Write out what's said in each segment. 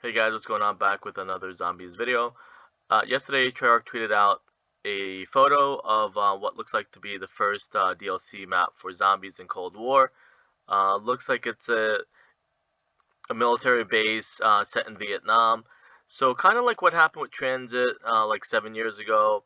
Hey guys, what's going on? Back with another zombies video. Yesterday, Treyarch tweeted out a photo of what looks like to be the first DLC map for zombies in Cold War. Looks like it's a military base set in Vietnam. So kind of like what happened with Transit like 7 years ago.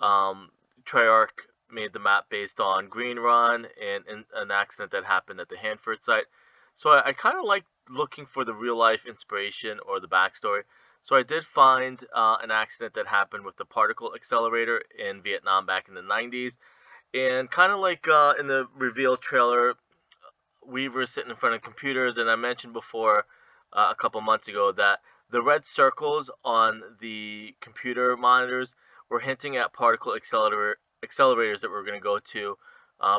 Um, Treyarch made the map based on Green Run and an accident that happened at the Hanford site. So I kind of like looking for the real life inspiration or the backstory. So I did find an accident that happened with the particle accelerator in Vietnam back in the 90s. And kind of like in the reveal trailer, we were sitting in front of computers, and I mentioned before a couple months ago that the red circles on the computer monitors were hinting at particle accelerators that we're going to go to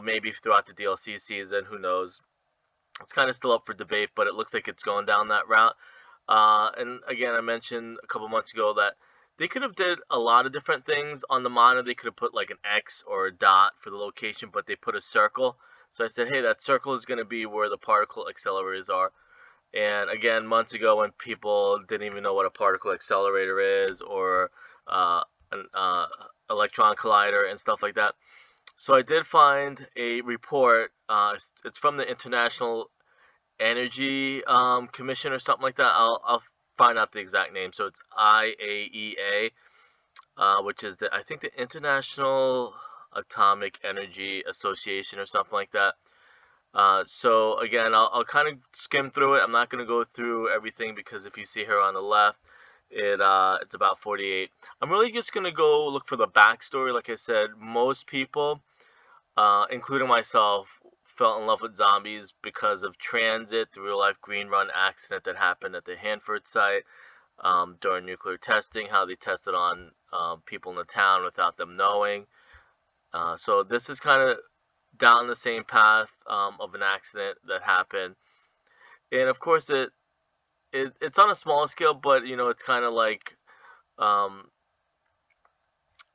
maybe throughout the DLC season. Who knows? It's kind of still up for debate, but it looks like it's going down that route. And again, I mentioned a couple months ago that they could have did a lot of different things on the monitor. They could have put like an X or a dot for the location, but they put a circle. So I said, hey, that circle is going to be where the particle accelerators are. And again, months ago, when people didn't even know what a particle accelerator is or an electron collider and stuff like that. So I did find a report. It's from the International Energy Commission or something like that. I'll find out the exact name. So it's IAEA, which is I think the International Atomic Energy Association or something like that. So again, I'll kind of skim through it. I'm not going to go through everything because if you see here on the left, it's about 48. I'm really just going to go look for the backstory. Like I said, most people, including myself, fell in love with zombies because of Transit, the real-life Green Run accident that happened at the Hanford site during nuclear testing, how they tested on people in the town without them knowing. So this is kind of down the same path of an accident that happened. And of course, it's on a small scale, but you know, it's kind of like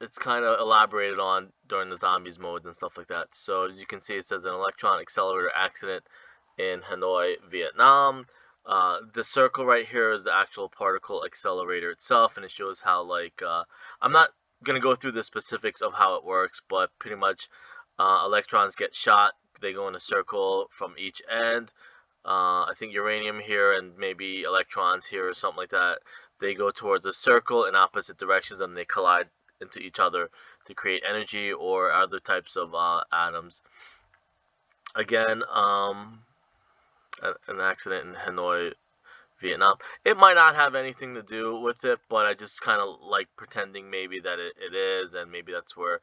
it's kind of elaborated on during the zombies modes and stuff like that. So as you can see, it says an electron accelerator accident in Hanoi, Vietnam. The circle right here is the actual particle accelerator itself, and it shows how like I'm not gonna go through the specifics of how it works, but pretty much electrons get shot. They go in a circle from each end. I think uranium here and maybe electrons here or something like that. They go towards a circle in opposite directions and they collide into each other to create energy or other types of atoms. Again, an accident in Hanoi, Vietnam. It might not have anything to do with it, but I just kind of like pretending maybe that it is, and maybe that's where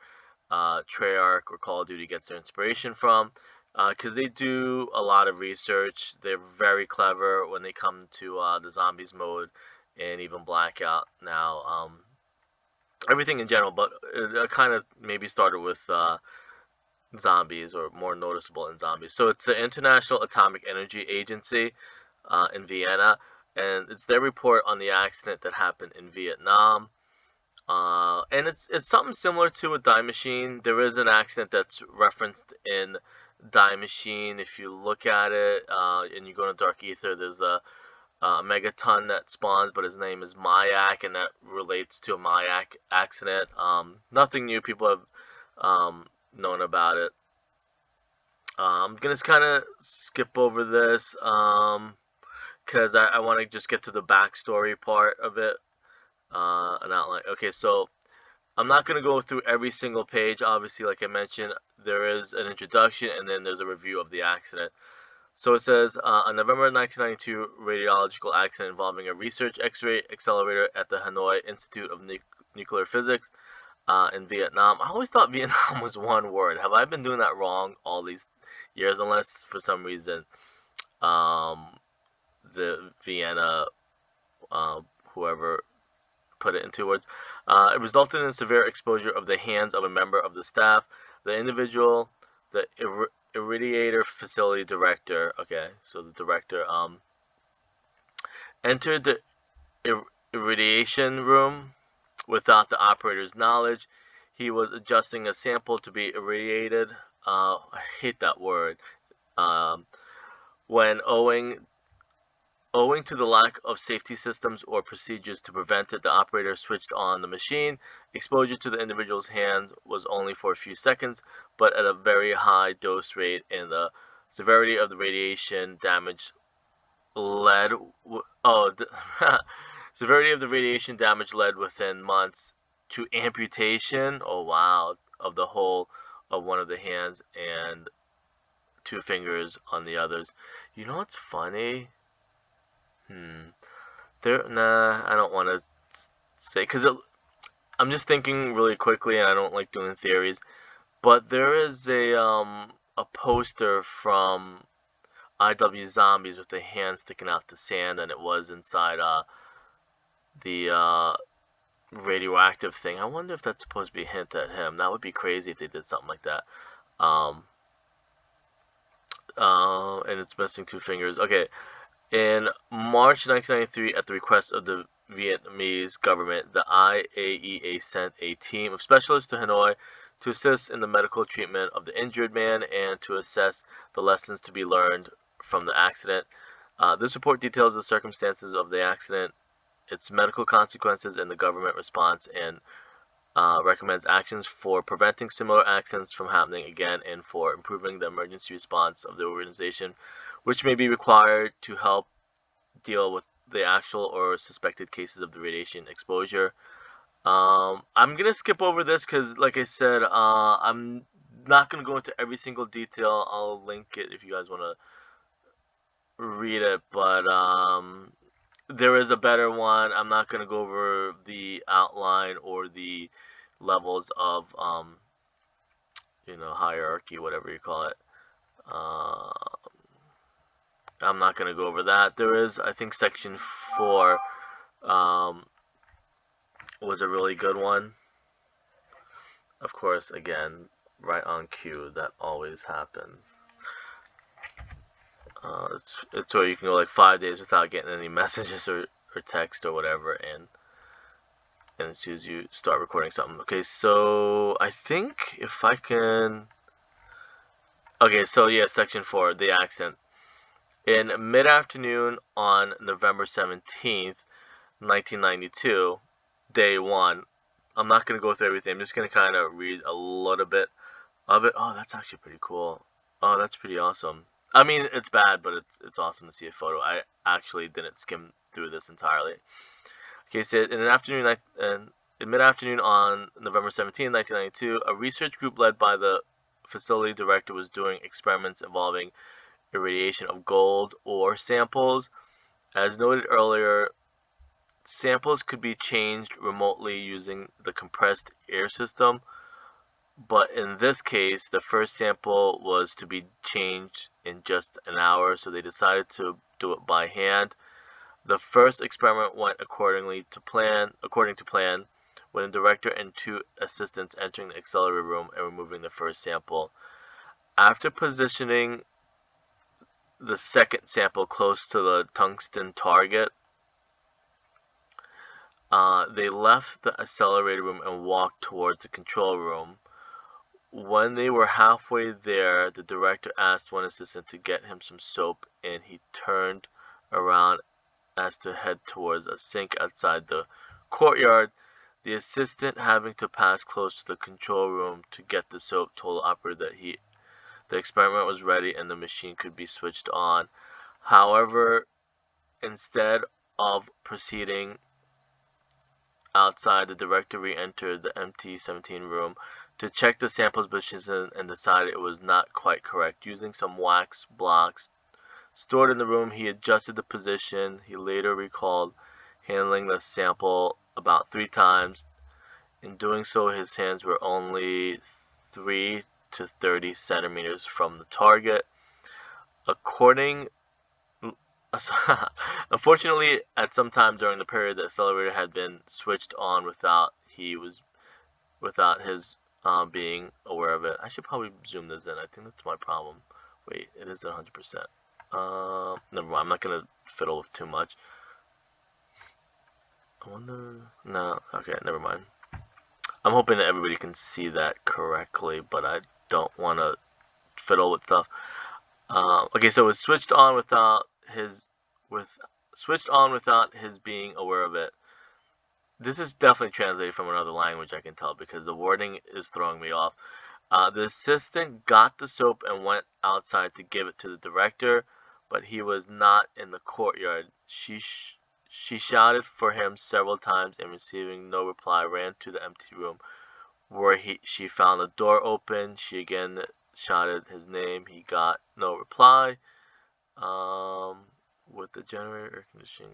Treyarch or Call of Duty gets their inspiration from. Because they do a lot of research. They're very clever when they come to the zombies mode and even Blackout now. Everything in general, but it kind of maybe started with zombies, or more noticeable in zombies. So it's the International Atomic Energy Agency in Vienna, and it's their report on the accident that happened in Vietnam. And it's something similar to a Die Machine. There is an accident that's referenced in Die Machine. If you look at it and you go to Dark Ether, there's a megaton that spawns, but his name is Mayak, and that relates to a Mayak accident. Nothing new. People have known about it. I'm gonna kind of skip over this because I want to just get to the backstory part of it. An outline. Okay, so I'm not going to go through every single page. Obviously, like I mentioned, there is an introduction and then there's a review of the accident. So it says, a November 1992 radiological accident involving a research X-ray accelerator at the Hanoi Institute of Nuclear Physics in Vietnam. I always thought Vietnam was one word. Have I been doing that wrong all these years? Unless for some reason the Vienna, whoever put it in 2 words. It resulted in severe exposure of the hands of a member of the staff. The individual, the irradiator facility director, okay, so the director, entered the irradiation room without the operator's knowledge. He was adjusting a sample to be irradiated. I hate that word. When owing Owing to the lack of safety systems or procedures to prevent it, the operator switched on the machine. Exposure to the individual's hands was only for a few seconds, but at a very high dose rate, and the severity of the radiation damage led. Severity of the radiation damage led within months to amputation. Oh wow, of the whole of one of the hands and 2 fingers on the others. You know what's funny? Nah, I don't want to say, because I'm just thinking really quickly, and I don't like doing theories. But there is a poster from IW Zombies with a hand sticking out the sand, and it was inside the radioactive thing. I wonder if that's supposed to be a hint at him. That would be crazy if they did something like that. And it's missing 2 fingers. Okay. In March 1993, at the request of the Vietnamese government, the IAEA sent a team of specialists to Hanoi to assist in the medical treatment of the injured man and to assess the lessons to be learned from the accident. This report details the circumstances of the accident, its medical consequences, and the government response, and recommends actions for preventing similar accidents from happening again and for improving the emergency response of the organization, which may be required to help deal with the actual or suspected cases of the radiation exposure. I'm gonna skip over this because, like I said, I'm not gonna go into every single detail. I'll link it if you guys want to read it, but there is a better one. I'm not gonna go over the outline or the levels of hierarchy, whatever you call it. I'm not going to go over that. There is, I think, section 4 was a really good one. Of course, again, right on cue, that always happens. It's where you can go like 5 days without getting any messages or text or whatever, and as soon as you start recording something. Okay, so I think if I can... Okay, so yeah, section 4, the accent. In mid-afternoon on November 17th, 1992, day 1, I'm not going to go through everything. I'm just going to kind of read a little bit of it. Oh, that's actually pretty cool. Oh, that's pretty awesome. I mean, it's bad, but it's awesome to see a photo. I actually didn't skim through this entirely. Okay, so in mid-afternoon on November 17, 1992, a research group led by the facility director was doing experiments involving irradiation of gold ore samples. As noted earlier, samples could be changed remotely using the compressed air system, but in this case, the first sample was to be changed in just an hour, so they decided to do it by hand. The first experiment went according to plan, when the director and 2 assistants entering the accelerator room and removing the first sample. After positioning the second sample close to the tungsten target, they left the accelerator room and walked towards the control room. When they were halfway there, the director asked one assistant to get him some soap, and he turned around as to head towards a sink outside the courtyard. The assistant, having to pass close to the control room to get the soap, told the operator that the experiment was ready and the machine could be switched on. However, instead of proceeding outside, the director re-entered the empty 17 room to check the sample's position and decided it was not quite correct. Using some wax blocks stored in the room, he adjusted the position. He later recalled handling the sample about 3 times. In doing so, his hands were only 3 to 30 centimeters from the target. Unfortunately, at some time during the period, the accelerator had been switched on without his being aware of it. I should probably zoom this in. I think that's my problem. Wait, it is 100%. Never mind. I'm not gonna fiddle with too much. I wonder. No. Okay. Never mind. I'm hoping that everybody can see that correctly, but I don't want to fiddle with stuff. Okay, so it was switched on switched on without his being aware of it. This is definitely translated from another language, I can tell, because the wording is throwing me off. The assistant got the soap and went outside to give it to the director, but he was not in the courtyard. She shouted for him several times, and receiving no reply, ran to the empty room where she found the door open. She again shouted his name. He got no reply. With the generator, air conditioning,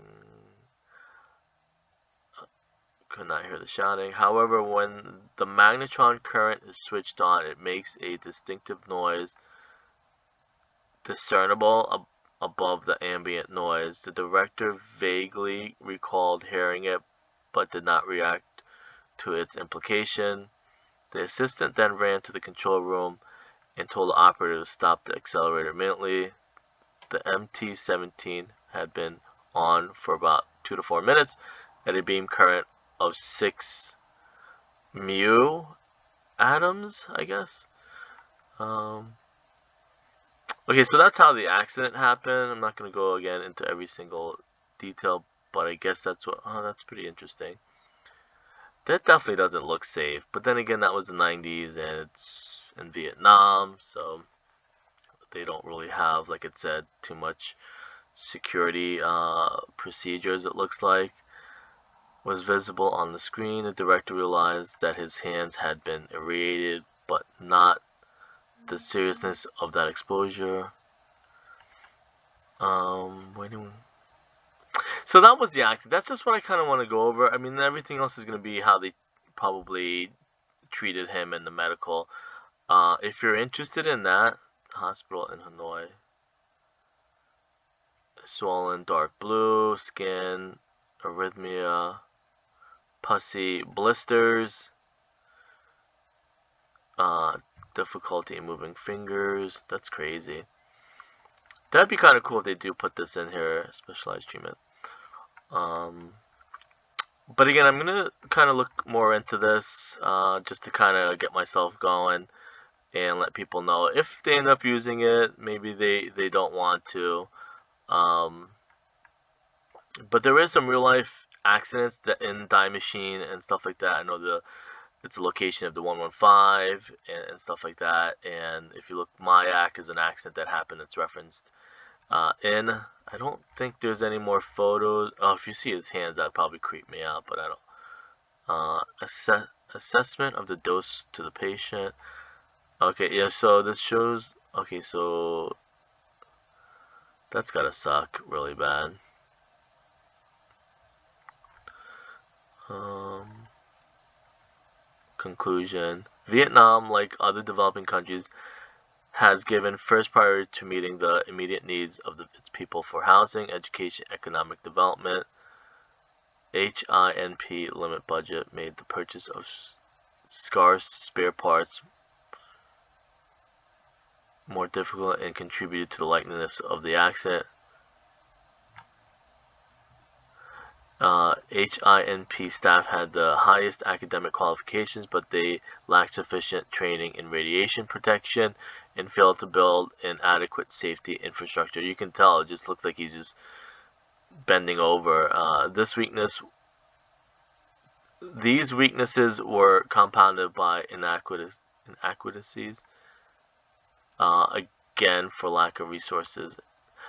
could not hear the shouting. However, when the magnetron current is switched on, it makes a distinctive noise discernible above the ambient noise. The director vaguely recalled hearing it, but did not react to its implication. The assistant then ran to the control room and told the operator to stop the accelerator immediately. The MT-17 had been on for about 2 to 4 minutes at a beam current of 6 mu atoms, I guess. Okay, so that's how the accident happened. I'm not going to go again into every single detail, but I guess that's what. Oh, that's pretty interesting. That definitely doesn't look safe. But then again, that was the 90s, and it's in Vietnam, so they don't really have, like it said, too much security procedures, it looks like. Was visible on the screen. The director realized that his hands had been irradiated, but not the seriousness of that exposure. Waiting. So that was the accident. That's just what I kind of want to go over. I mean, everything else is going to be how they probably treated him in the medical. If you're interested in that, hospital in Hanoi. Swollen dark blue, skin, arrhythmia, pussy, blisters, difficulty in moving fingers. That's crazy. That'd be kind of cool if they do put this in here, specialized treatment. But again, I'm going to kind of look more into this just to kind of get myself going and let people know if they end up using it. Maybe they don't want to. But there is some real life accidents that in Die Machine and stuff like that. I know it's a location of the 115 and stuff like that. And if you look, Mayak is an accident that happened that's referenced in. I don't think there's any more photos. Oh, if you see his hands, that'd probably creep me out, but I don't. Assessment of the dose to the patient. Okay, yeah, so this shows. Okay, so that's gotta suck really bad. Conclusion. Vietnam, like other developing countries, has given first priority to meeting the immediate needs of its people for housing, education, economic development. HINP limit budget made the purchase of scarce spare parts more difficult and contributed to the likeliness of the accident. HINP staff had the highest academic qualifications, but they lacked sufficient training in radiation protection and failed to build an adequate safety infrastructure. You can tell, it just looks like he's just bending over. These weaknesses were compounded by inadequacies, again, for lack of resources.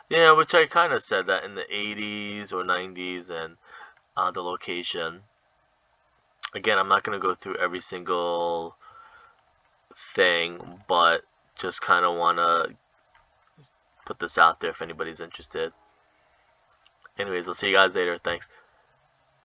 Yeah, which I kind of said that in the 80s or 90s, and the location. Again, I'm not going to go through every single thing, but just kind of want to put this out there if anybody's interested. Anyways, I'll see you guys later. Thanks.